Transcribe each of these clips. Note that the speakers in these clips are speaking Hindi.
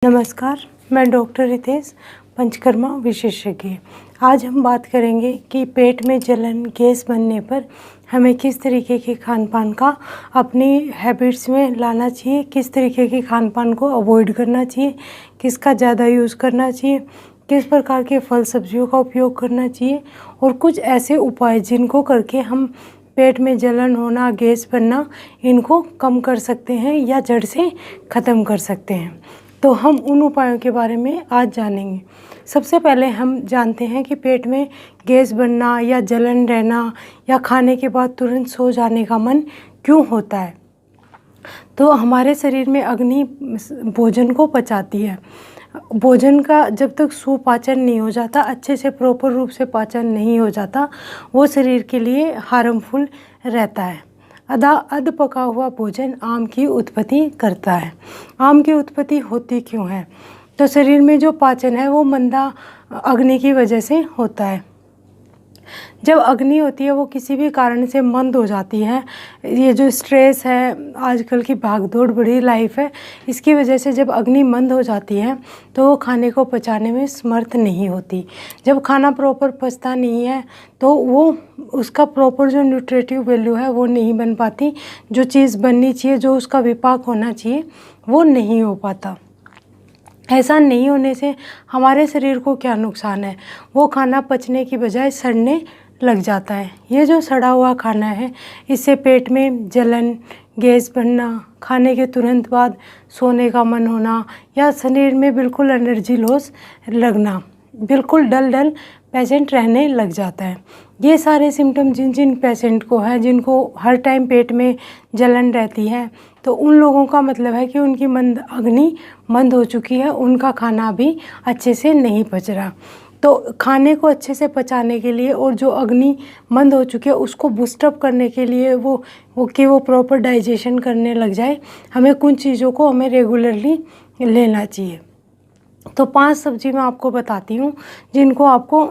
नमस्कार, मैं डॉक्टर रितेश, पंचकर्मा विशेषज्ञ। आज हम बात करेंगे कि पेट में जलन, गैस बनने पर हमें किस तरीके के खान पान का अपनी हैबिट्स में लाना चाहिए, किस तरीके के खान पान को अवॉइड करना चाहिए, किसका ज़्यादा यूज़ करना चाहिए, किस प्रकार के फल सब्जियों का उपयोग करना चाहिए और कुछ ऐसे उपाय जिनको करके हम पेट में जलन होना, गैस बनना, इनको कम कर सकते हैं या जड़ से ख़त्म कर सकते हैं। तो हम उन उपायों के बारे में आज जानेंगे। सबसे पहले हम जानते हैं कि पेट में गैस बनना या जलन रहना या खाने के बाद तुरंत सो जाने का मन क्यों होता है। तो हमारे शरीर में अग्नि भोजन को पचाती है। भोजन का जब तक सुपाचन नहीं हो जाता, अच्छे से प्रॉपर रूप से पाचन नहीं हो जाता, वो शरीर के लिए हार्मफुल रहता है। अध पका हुआ भोजन आम की उत्पत्ति करता है। आम की उत्पत्ति होती क्यों है? तो शरीर में जो पाचन है वो मंदा अग्नि की वजह से होता है। जब अग्नि होती है वो किसी भी कारण से मंद हो जाती है, ये जो स्ट्रेस है, आजकल की भागदौड़ भरी लाइफ है, इसकी वजह से जब अग्नि मंद हो जाती है तो वो खाने को पचाने में समर्थ नहीं होती। जब खाना प्रॉपर पचता नहीं है तो वो उसका प्रॉपर जो न्यूट्रिटिव वैल्यू है वो नहीं बन पाती। जो चीज़ बननी चाहिए, जो उसका विपाक होना चाहिए, वो नहीं हो पाता। ऐसा नहीं होने से हमारे शरीर को क्या नुकसान है? वो खाना पचने की बजाय सड़ने लग जाता है। ये जो सड़ा हुआ खाना है, इससे पेट में जलन, गैस बनना, खाने के तुरंत बाद सोने का मन होना या शरीर में बिल्कुल एनर्जी लॉस लगना, बिल्कुल डल पेशेंट रहने लग जाता है। ये सारे सिम्टम जिन पेशेंट को है, जिनको हर टाइम पेट में जलन रहती है, तो उन लोगों का मतलब है कि उनकी अग्नि मंद हो चुकी है, उनका खाना भी अच्छे से नहीं पच रहा। तो खाने को अच्छे से पचाने के लिए और जो अग्नि मंद हो चुकी है उसको बूस्टअप करने के लिए वो प्रॉपर डाइजेशन करने लग जाए, हमें कुछ चीज़ों को हमें रेगुलरली लेना चाहिए। तो 5 सब्जी मैं आपको बताती हूँ जिनको आपको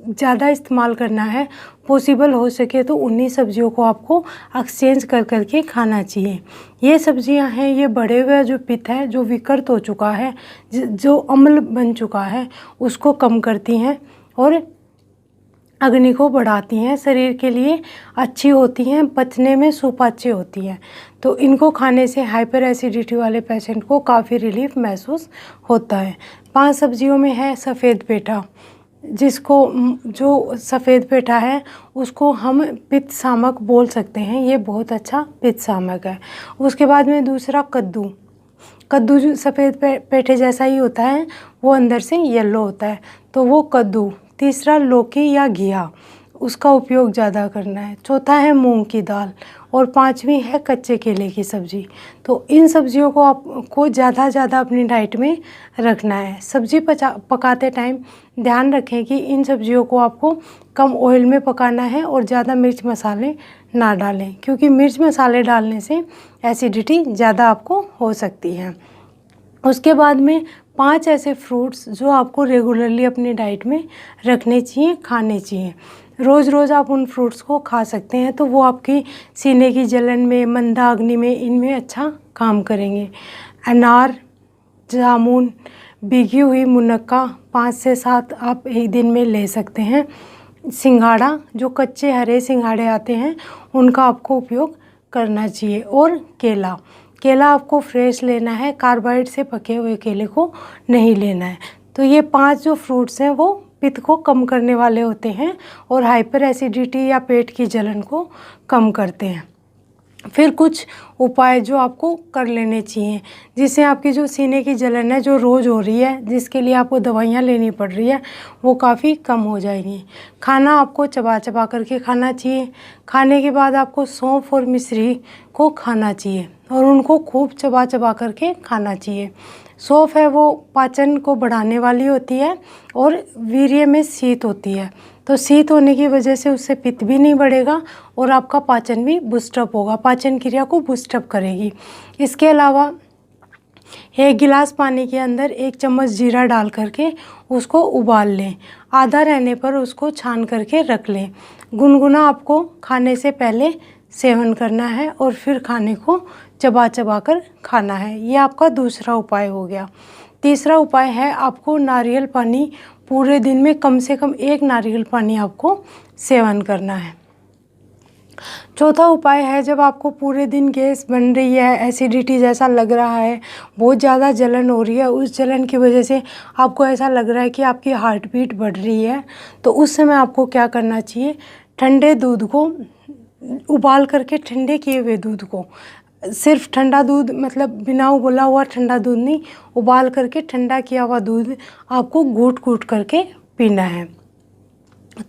ज़्यादा इस्तेमाल करना है। पॉसिबल हो सके तो उन्हीं सब्जियों को आपको एक्सचेंज कर के खाना चाहिए। ये सब्जियां हैं, ये बढ़े हुए जो पित्त है, जो विकृत हो चुका है, जो अम्ल बन चुका है, उसको कम करती हैं और अग्नि को बढ़ाती हैं, शरीर के लिए अच्छी होती हैं, पचने में सुपाच्य होती हैं। तो इनको खाने से हाइपर एसिडिटी वाले पेशेंट को काफ़ी रिलीफ महसूस होता है। 5 सब्जियों में है सफ़ेद पेठा, जो सफ़ेद पेठा है उसको हम पित्त शामक बोल सकते हैं। ये बहुत अच्छा पित्त शामक है। उसके बाद में दूसरा कद्दू जो सफ़ेद पेठे जैसा ही होता है, वो अंदर से येलो होता है, तो वो कद्दू। तीसरा लौकी या घिया, उसका उपयोग ज़्यादा करना है। चौथा है मूंग की दाल और 5वीं है कच्चे केले की सब्ज़ी। तो इन सब्जियों को आपको ज़्यादा अपनी डाइट में रखना है। सब्ज़ी पकाते टाइम ध्यान रखें कि इन सब्जियों को आपको कम ऑयल में पकाना है और ज़्यादा मिर्च मसाले ना डालें, क्योंकि मिर्च मसाले डालने से एसिडिटी ज़्यादा आपको हो सकती है। उसके बाद में 5 ऐसे फ्रूट्स जो आपको रेगुलरली अपनी डाइट में रखने चाहिए, खाने चाहिए। रोज़ आप उन फ्रूट्स को खा सकते हैं, तो वो आपकी सीने की जलन में, मंदा अग्नि में, इनमें अच्छा काम करेंगे। अनार, जामुन, भीगी हुई मुनक्का 5 से 7 आप एक दिन में ले सकते हैं। सिंघाड़ा, जो कच्चे हरे सिंघाड़े आते हैं, उनका आपको उपयोग करना चाहिए। और केला आपको फ्रेश लेना है, कार्बाइड से पके हुए केले को नहीं लेना है। तो ये 5 जो फ्रूट्स हैं वो पित्त को कम करने वाले होते हैं और हाइपर एसिडिटी या पेट की जलन को कम करते हैं। फिर कुछ उपाय जो आपको कर लेने चाहिए, जिससे आपकी जो सीने की जलन है, जो रोज़ हो रही है, जिसके लिए आपको दवाइयाँ लेनी पड़ रही है, वो काफ़ी कम हो जाएंगी। खाना आपको चबा करके खाना चाहिए। खाने के बाद आपको सौंफ और मिश्री को खाना चाहिए और उनको खूब चबा करके खाना चाहिए। सौंफ है वो पाचन को बढ़ाने वाली होती है और वीर्य में शीत होती है, तो शीत होने की वजह से उससे पित्त भी नहीं बढ़ेगा और आपका पाचन भी बूस्टअप होगा, पाचन क्रिया को बूस्टअप करेगी। इसके अलावा 1 गिलास पानी के अंदर 1 चम्मच जीरा डाल करके उसको उबाल लें। आधा रहने पर उसको छान करके रख लें। गुनगुना आपको खाने से पहले सेवन करना है और फिर खाने को चबा कर खाना है। ये आपका दूसरा उपाय हो गया। तीसरा उपाय है आपको नारियल पानी पूरे दिन में कम से कम 1 नारियल पानी आपको सेवन करना है। चौथा उपाय है जब आपको पूरे दिन गैस बन रही है, एसिडिटी जैसा लग रहा है, बहुत ज़्यादा जलन हो रही है, उस जलन की वजह से आपको ऐसा लग रहा है कि आपकी हार्ट बीट बढ़ रही है, तो उस समय आपको क्या करना चाहिए, ठंडे दूध को उबाल करके, ठंडे किए हुए दूध को, सिर्फ ठंडा दूध मतलब बिना उबला हुआ ठंडा दूध नहीं, उबाल करके ठंडा किया हुआ दूध आपको घूट घूट करके पीना है।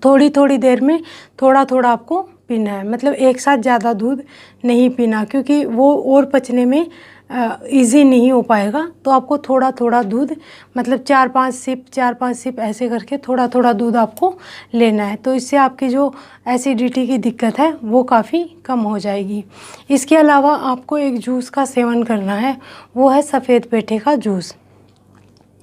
थोड़ी थोड़ी देर में थोड़ा थोड़ा आपको पीना है, मतलब एक साथ ज़्यादा दूध नहीं पीना, क्योंकि वो और पचने में इजी नहीं हो पाएगा। तो आपको थोड़ा थोड़ा दूध, मतलब 4-5 सिप ऐसे करके थोड़ा थोड़ा दूध आपको लेना है। तो इससे आपकी जो एसिडिटी की दिक्कत है वो काफ़ी कम हो जाएगी। इसके अलावा आपको एक जूस का सेवन करना है, वो है सफ़ेद पेठे का जूस।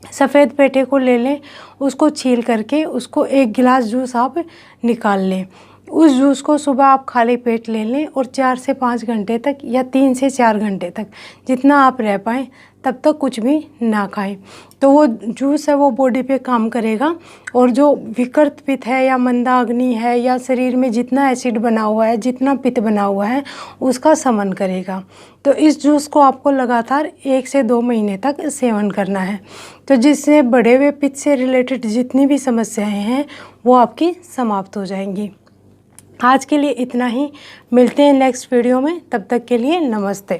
सफ़ेद पेठे को ले लें, उसको छील करके उसको 1 गिलास जूस आप निकाल लें। उस जूस को सुबह आप खाली पेट ले लें और 4 से 5 घंटे तक या 3 से 4 घंटे तक, जितना आप रह पाएँ तब तक कुछ भी ना खाएं। तो वो जूस है वो बॉडी पे काम करेगा और जो विकृत पित्त है या मंदाग्नि है या शरीर में जितना एसिड बना हुआ है, जितना पित्त बना हुआ है, उसका शमन करेगा। तो इस जूस को आपको लगातार 1 से 2 महीने तक सेवन करना है, तो जिससे बढ़े हुए पित्त से रिलेटेड जितनी भी समस्याएं हैं वो आपकी समाप्त हो जाएंगी। आज के लिए इतना ही, मिलते हैं नेक्स्ट वीडियो में, तब तक के लिए नमस्ते।